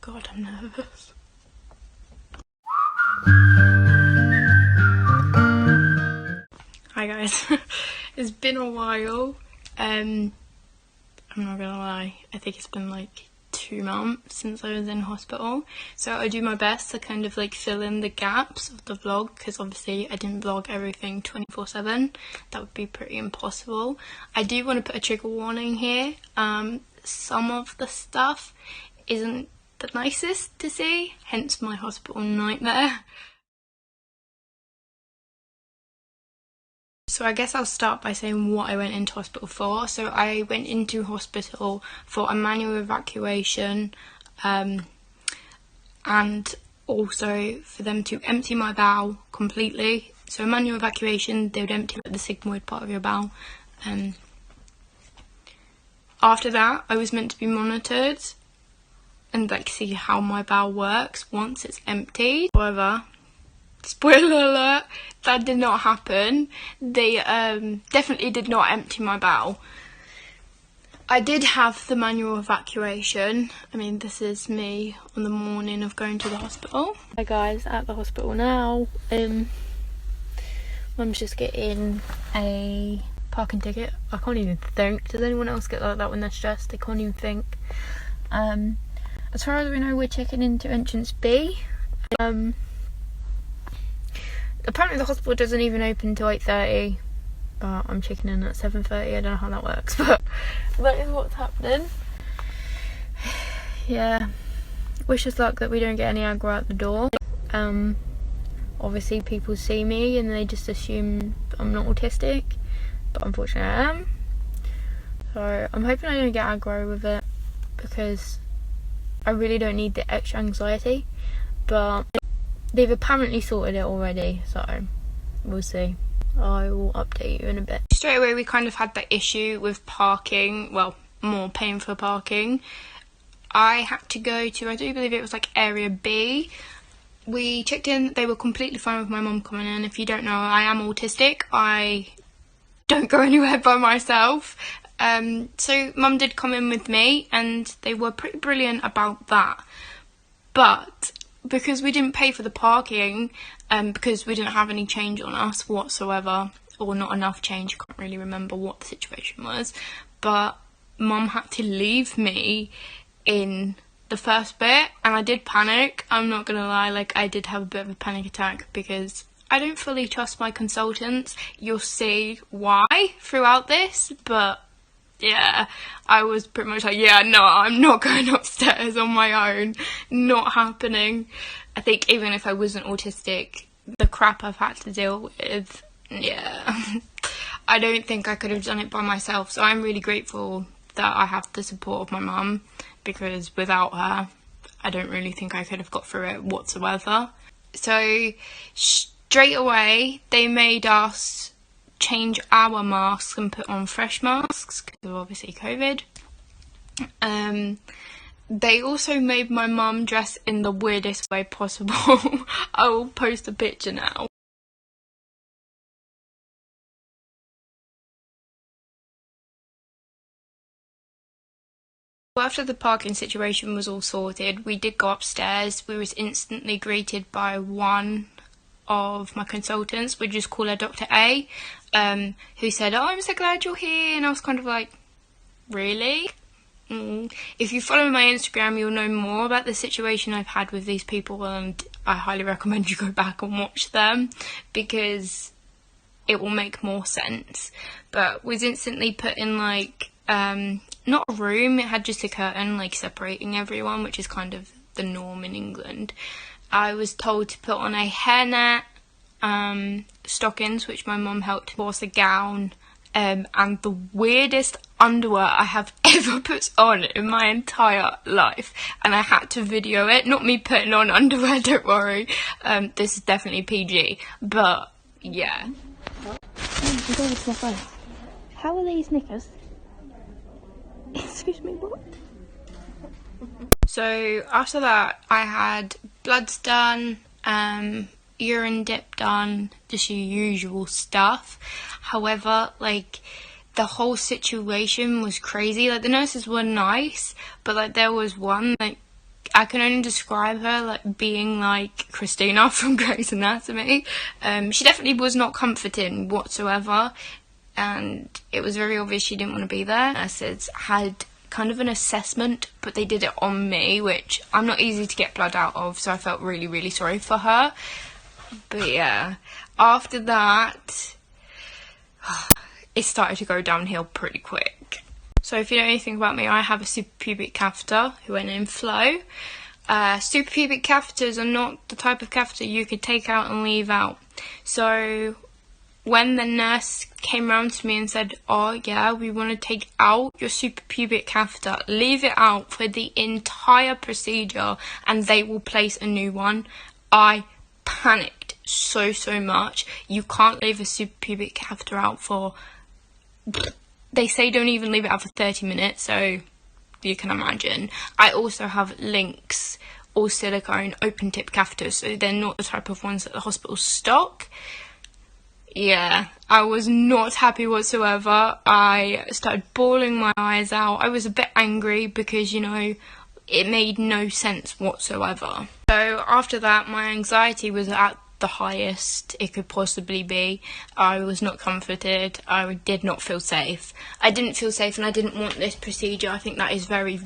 God, I'm nervous. Hi guys, it's been a while. I'm not gonna lie, I think it's been like 2 months since I was in hospital, so I do my best to kind of like fill in the gaps of the vlog, because obviously I didn't vlog everything 24/7. That would be pretty impossible. I do want to put a trigger warning here. Some of the stuff isn't the nicest to see, hence my hospital nightmare. So I guess I'll start by saying what I went into hospital for. So I went into hospital for a manual evacuation, and also for them to empty my bowel completely. So a manual evacuation, they would empty the sigmoid part of your bowel. After that, I was meant to be monitored and like see how my bowel works once it's emptied. However, spoiler alert, that did not happen. They definitely did not empty my bowel. I did have the manual evacuation. I mean, this is me on the morning of going to the hospital. Hi guys, at the hospital now. Mum's just getting a parking ticket. I can't even think. Does anyone else get like that when they're stressed? They can't even think. As far as we know, we're checking into entrance B. Apparently the hospital doesn't even open until 8:30, but I'm checking in at 7:30. I don't know how that works, but that is what's happening. Yeah, wish us luck that we don't get any aggro at the door. Obviously people see me and they just assume I'm not autistic, but unfortunately I am. So I'm hoping I don't get aggro with it, because I really don't need the extra anxiety, but they've apparently sorted it already, so we'll see. I will update you in a bit. Straight away we kind of had that issue with parking, well, more paying for parking. I had to go to, I do believe it was like area B. We checked in, they were completely fine with my mum coming in. If you don't know, I am autistic. I don't go anywhere by myself. So mum did come in with me and they were pretty brilliant about that. But because we didn't pay for the parking, because we didn't have any change on us whatsoever, or not enough change, I can't really remember what the situation was, but mum had to leave me in the first bit, and I did panic. I'm not gonna lie, like I did have a bit of a panic attack because I don't fully trust my consultants. You'll see why throughout this, but yeah, I was pretty much like, yeah, no, I'm not going upstairs on my own. Not happening. I think even if I wasn't autistic, the crap I've had to deal with, yeah, I don't think I could have done it by myself. So I'm really grateful that I have the support of my mum, because without her, I don't really think I could have got through it whatsoever. So straight away, they made us change our masks and put on fresh masks because of obviously COVID. They also made my mum dress in the weirdest way possible. I will post a picture now. After the parking situation was all sorted, we did go upstairs. We was instantly greeted by one of my consultants, we just call her Dr. A, who said, "Oh, I'm so glad you're here," and I was kind of like, really? If you follow my Instagram, you'll know more about the situation I've had with these people, and I highly recommend you go back and watch them because it will make more sense. But was instantly put in like not a room, it had just a curtain like separating everyone, which is kind of the norm in England. I was told to put on a hairnet, stockings, which my mum helped, of course a gown, and the weirdest underwear I have ever put on in my entire life, and I had to video it. Not me putting on underwear, don't worry. This is definitely PG, but yeah. How are these knickers? Excuse me, what? So after that, I had bloods done, urine dip done, just your usual stuff. However, like, the whole situation was crazy. Like, the nurses were nice, but like there was one, like, I can only describe her like being like Christina from Grey's Anatomy. She definitely was not comforting whatsoever, and it was very obvious she didn't want to be there. Nurses had kind of an assessment, but they did it on me, which I'm not easy to get blood out of, so I felt really, really sorry for her. But yeah, after that, it started to go downhill pretty quick. So if you know anything about me, I have a suprapubic catheter who went in flow. Suprapubic catheters are not the type of catheter you could take out and leave out. So when the nurse came round to me and said, oh yeah, we want to take out your suprapubic catheter, leave it out for the entire procedure and they will place a new one, I panicked so much. You can't leave a suprapubic catheter out for, they say don't even leave it out for 30 minutes, so you can imagine. I also have Lynx or silicone open tip catheters, so they're not the type of ones that the hospitals stock. Yeah, I was not happy whatsoever. I started bawling my eyes out. I was a bit angry because, you know, it made no sense whatsoever. So after that, my anxiety was at the highest it could possibly be. I was not comforted. I did not feel safe. I didn't feel safe and I didn't want this procedure. I think that is very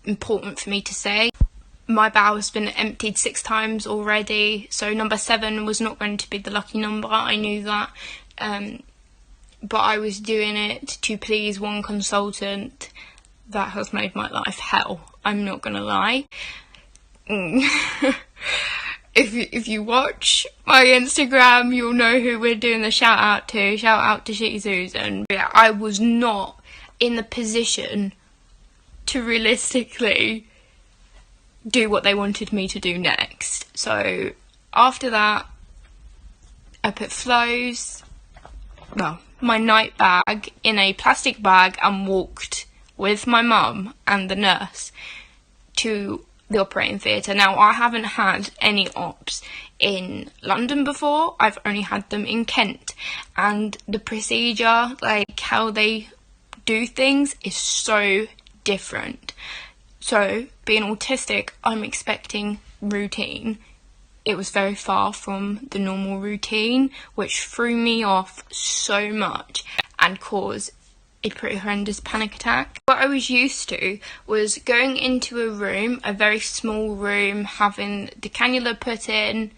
important for me to say. My bowel has been emptied 6 times already, so number 7 was not going to be the lucky number. I knew that, but I was doing it to please one consultant. That has made my life hell, I'm not gonna lie. If you watch my Instagram, you'll know who we're doing the shout out to. Shout out to Shitty Susan. Yeah, I was not in the position to realistically do what they wanted me to do next. So after that, I put flows, well, my night bag in a plastic bag and walked with my mum and the nurse to the operating theatre. Now, I haven't had any ops in London before. I've only had them in Kent, and the procedure, like how they do things, is so different. So, being autistic, I'm expecting routine. It was very far from the normal routine, which threw me off so much and caused a pretty horrendous panic attack. What I was used to was going into a room, a very small room, having the cannula put in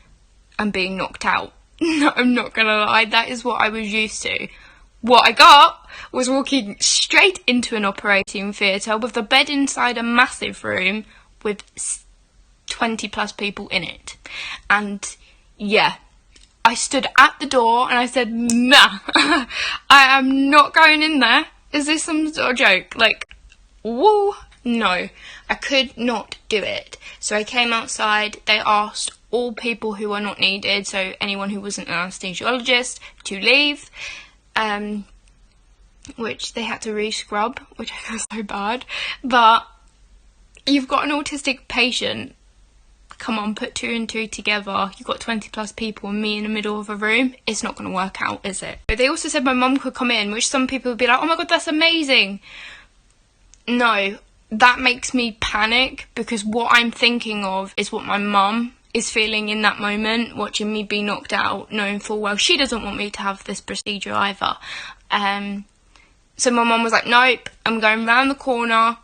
and being knocked out. I'm not gonna lie, that is what I was used to. What I got was walking straight into an operating theatre with the bed inside a massive room with 20 plus people in it. And yeah, I stood at the door and I said, nah, I am not going in there. Is this some sort of joke? Like, woo, no, I could not do it. So I came outside. They asked all people who were not needed, so anyone who wasn't an anaesthesiologist, to leave. Which they had to re-scrub, which I feel so bad. But you've got an autistic patient. Come on, put 2 and 2 together. You've got 20 plus people and me in the middle of a room. It's not going to work out, is it? But they also said my mum could come in, which some people would be like, oh my god, that's amazing. No, that makes me panic, because what I'm thinking of is what my mum is feeling in that moment, watching me be knocked out, knowing full well she doesn't want me to have this procedure either. So my mum was like, nope, I'm going round the corner.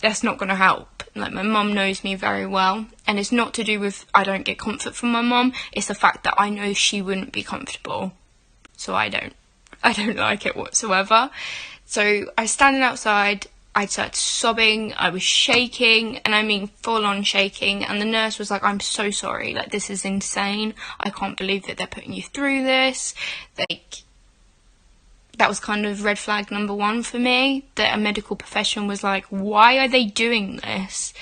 That's not going to help. Like, my mum knows me very well, and it's not to do with I don't get comfort from my mum, it's the fact that I know she wouldn't be comfortable. So I don't like it whatsoever. So I was standing outside, I started sobbing, I was shaking, and I mean full on shaking, and the nurse was like, I'm so sorry, like, this is insane, I can't believe that they're putting you through this. Like, that was kind of red flag number 1 for me, that a medical profession was like, why are they doing this?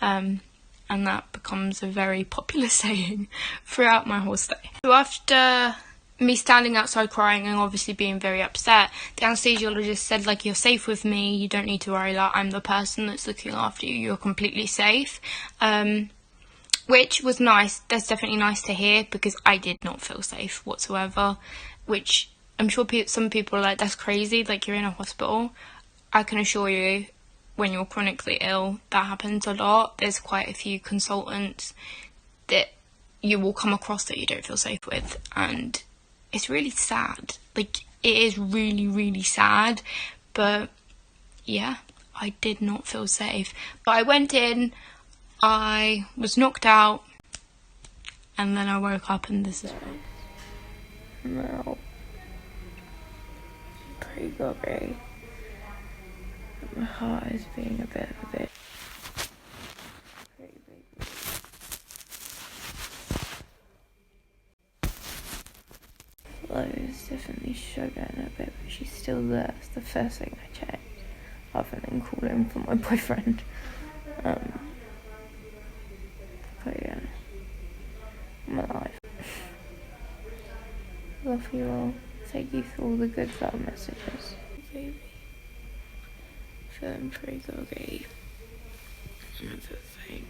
And that becomes a very popular saying throughout my whole stay. So after me standing outside crying and obviously being very upset, the anaesthesiologist said, like, you're safe with me, you don't need to worry, like, I'm the person that's looking after you, you're completely safe. Which was nice. That's definitely nice to hear, because I did not feel safe whatsoever, which I'm sure some people are like, that's crazy, like, you're in a hospital. I can assure you, when you're chronically ill, that happens a lot. There's quite a few consultants that you will come across that you don't feel safe with, and it's really sad. Like, it is really, really sad, but yeah, I did not feel safe. But I went in, I was knocked out, and then I woke up and this is now pretty groggy. My heart is being a bit of a bitch. Pretty big. Flo is definitely struggling a bit, but she's still there. It's the first thing I checked, other than calling for my boyfriend. But yeah, I'm alive. Love you all. Thank you for all the good love messages. Baby. Feeling pretty groggy and everything.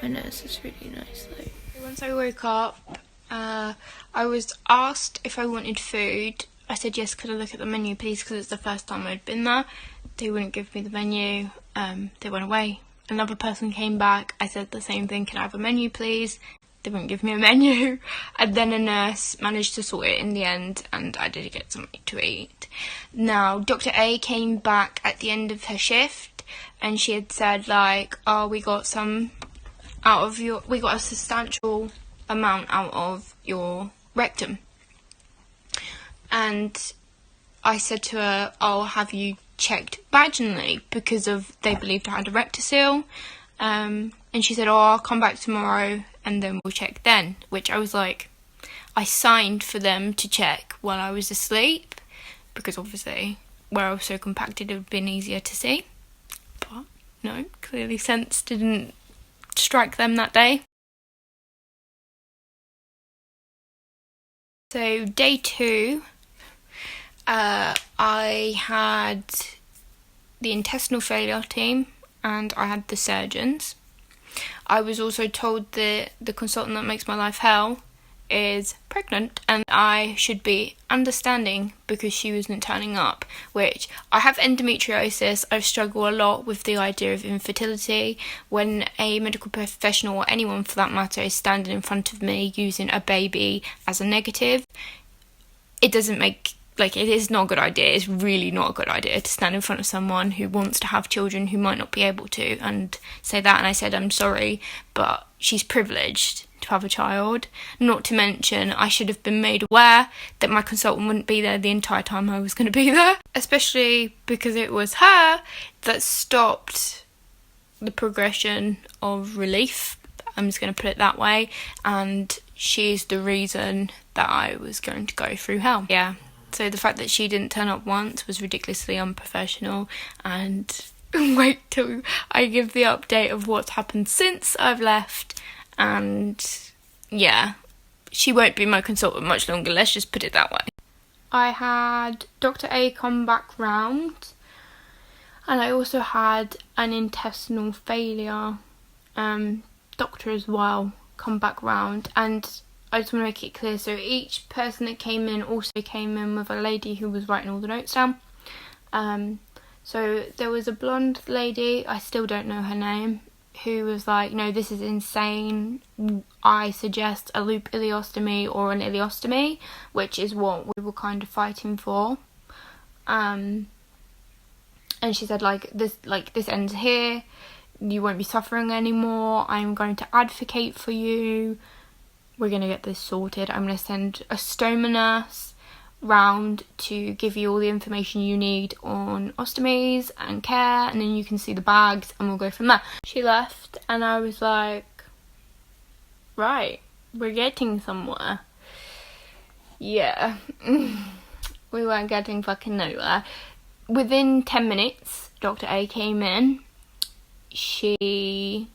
My nurse is really nice though. Once I woke up, I was asked if I wanted food. I said yes, could I look at the menu please, because it's the first time I'd been there. They wouldn't give me the menu. They went away. Another person came back. I said the same thing, can I have a menu please? They wouldn't give me a menu. And then a nurse managed to sort it in the end, and I did get something to eat. Now, Dr. A came back at the end of her shift, and she had said like, oh, we got a substantial amount out of your rectum. And I said to her, oh, have you checked vaginally, because they believed I had a rectocele. And she said, oh, I'll come back tomorrow and then we'll check then, which I was like, I signed for them to check while I was asleep, because obviously where I was so compacted it would have been easier to see. But no, clearly sense didn't strike them that day. So day 2, I had the intestinal failure team and I had the surgeons. I was also told that the consultant that makes my life hell is pregnant and I should be understanding because she wasn't turning up, which I have endometriosis. I've struggled a lot with the idea of infertility. When a medical professional, or anyone for that matter, is standing in front of me using a baby as a negative, it doesn't make, it is not a good idea. It's really not a good idea to stand in front of someone who wants to have children who might not be able to and say that. And I said, I'm sorry, but she's privileged to have a child. Not to mention, I should have been made aware that my consultant wouldn't be there the entire time I was going to be there, especially because it was her that stopped the progression of relief. I'm just going to put it that way. And she's the reason that I was going to go through hell. Yeah. So the fact that she didn't turn up once was ridiculously unprofessional, and wait till I give the update of what's happened since I've left. And yeah, she won't be my consultant much longer, let's just put it that way. I had Dr. A come back round, and I also had an intestinal failure doctor as well come back round. And I just want to make it clear, so each person that came in also came in with a lady who was writing all the notes down. So there was a blonde lady, I still don't know her name, who was like, no, this is insane, I suggest a loop ileostomy or an ileostomy, which is what we were kind of fighting for. And she said, this ends here, you won't be suffering anymore, I'm going to advocate for you, we're going to get this sorted. I'm going to send a stoma nurse round to give you all the information you need on ostomies and care, and then you can see the bags and we'll go from there. She left and I was like, right, we're getting somewhere. Yeah, we weren't getting fucking nowhere. Within 10 minutes, Dr. A came in. She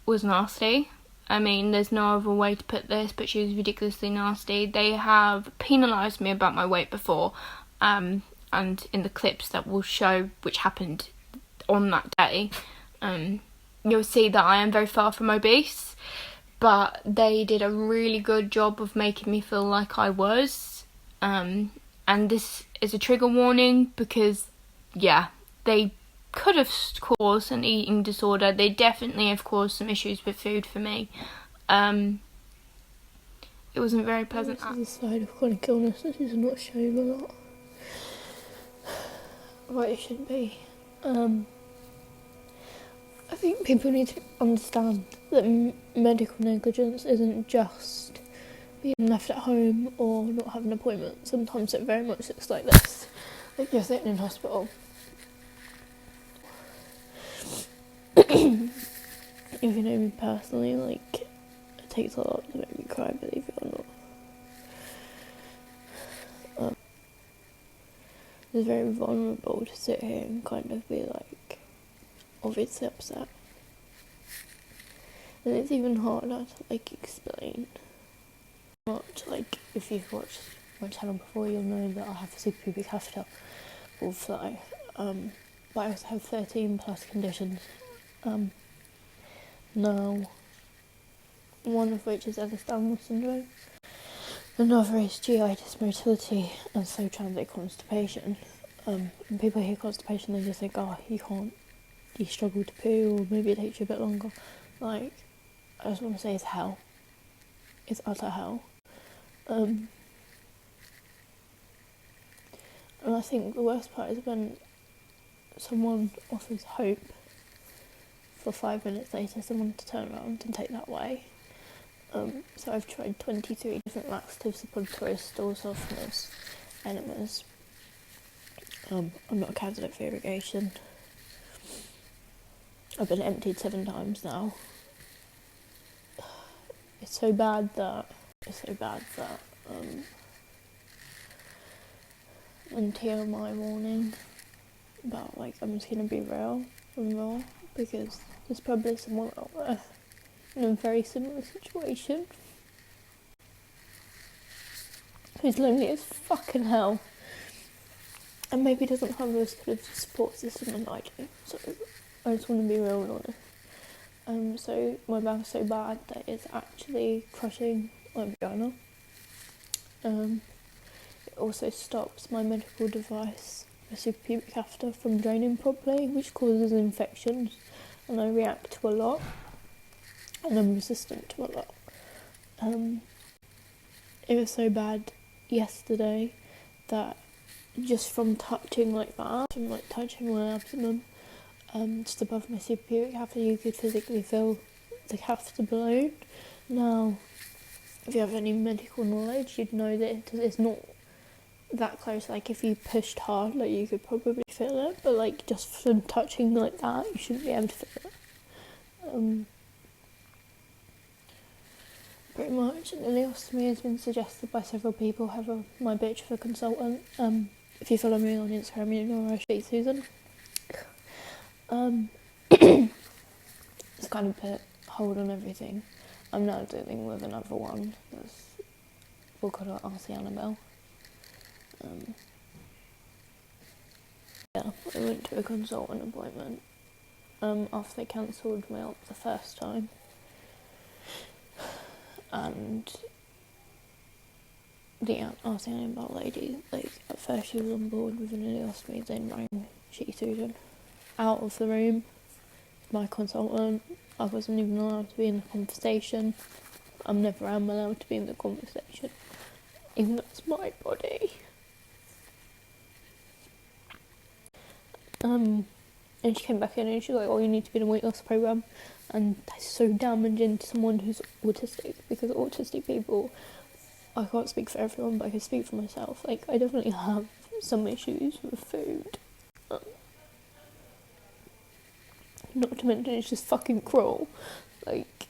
was nasty. I mean, there's no other way to put this, but she was ridiculously nasty. They have penalised me about my weight before, and in the clips that will show which happened on that day, you'll see that I am very far from obese, but they did a really good job of making me feel like I was, and this is a trigger warning, because, yeah, they could have caused an eating disorder. They definitely have caused some issues with food for me. It wasn't very pleasant. This is a side of chronic illness. This is not showing a lot. Right, it shouldn't be. I think people need to understand that medical negligence isn't just being left at home or not having an appointment. Sometimes it very much looks like this. Like you're sitting in hospital. If you know me personally, like, it takes a lot to make me cry, believe it or not. It's very vulnerable to sit here and kind of be like, obviously upset. And it's even harder to like explain. Much like if you've watched my channel before, you'll know that I have a suprapubic catheter or fly. But I also have 13 plus conditions. Now, one of which is Ehlers-Danlos syndrome. Another is GI dysmotility and slow transit constipation. When people hear constipation, they just think, oh, you struggle to poo, or maybe it takes you a bit longer. Like, I just want to say it's hell. It's utter hell. And I think the worst part is when someone offers hope for 5 minutes later, someone to turn around and take that away. So I've tried 23 different laxatives, suppositories, stool softeners, enemas. I'm not a candidate for irrigation. I've been emptied 7 times now. It's so bad that and TMI warning, but like, I'm just gonna be real and raw, because there's probably someone out there in a very similar situation who's lonely as fucking hell and maybe doesn't have as good of a support system as I do. So I just want to be real and honest. So my bowel's so bad that it's actually crushing my vagina. It also stops my medical device, a suprapubic catheter, from draining properly, which causes infections, and I react to a lot, and I'm resistant to a lot. It was so bad yesterday that just from touching like that, from like touching my abdomen, just above my suprapubic catheter, you could physically feel the catheter balloon. Now, if you have any medical knowledge, you'd know that it's not that close. Like, if you pushed hard, like, you could probably feel it, but like, just from touching like that, you shouldn't be able to feel it. Pretty much, an ileostomy has been suggested by several people. Have my bitch of a consultant. If you follow me on Instagram, you know I speak Susan. It's kind of put hold on everything. I'm now dealing with another one. We'll call her Auntie Annabelle. Yeah, I went to a consultant appointment after they cancelled me up the first time. And the Auntie Annabelle lady, like, at first she was on board with an ileostomy, then rang Shitty Susan out of the room. My consultant, I wasn't even allowed to be in the conversation. I'm never allowed to be in the conversation, even though it's my body. And she came back in and she was like, oh, you need to be in a weight loss program. And that's so damaging to someone who's autistic, because autistic people, I can't speak for everyone, but I can speak for myself. Like, I definitely have some issues with food. Not to mention it's just fucking cruel. Like,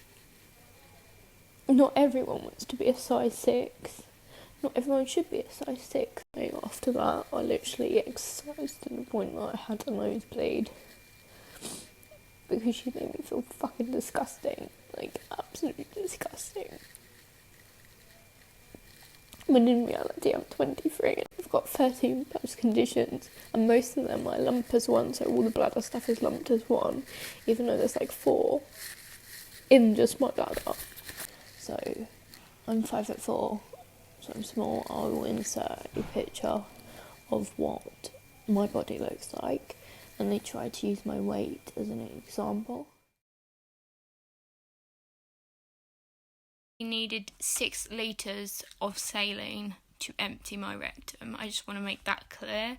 not everyone wants to be a size 6. Not everyone should be a size 6. After that, I literally exercised to the point that I had a nosebleed. Because she made me feel fucking disgusting. Like, absolutely disgusting. When in reality, I'm 23 and I've got 13 plus conditions, and most of them I lump as one, so all the bladder stuff is lumped as one, even though there's like 4 in just my bladder. So, I'm 5'4", so I'm small. I will insert a picture of what my body looks like, and they tried to use my weight as an example. I needed 6 litres of saline to empty my rectum. I just want to make that clear.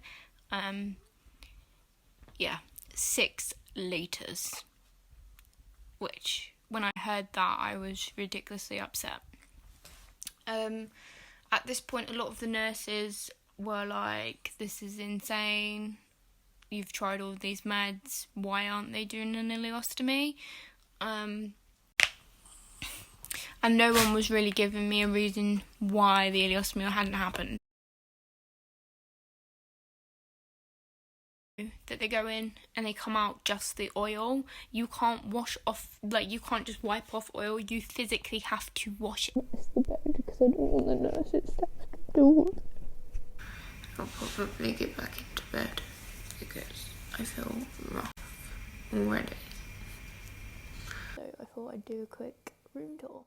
Yeah, 6 litres. Which, when I heard that, I was ridiculously upset. At this point, a lot of the nurses were like, this is insane. You've tried all these meds. Why aren't they doing an ileostomy? And no one was really giving me a reason why the ileostomy hadn't happened. That they go in and they come out just the oil. You can't wash off, like, you can't just wipe off oil. You physically have to wash it. It's the bed because I don't want the nurses staff to do it. I'll probably get back into bed because I feel rough already. So I thought I'd do a quick room tour.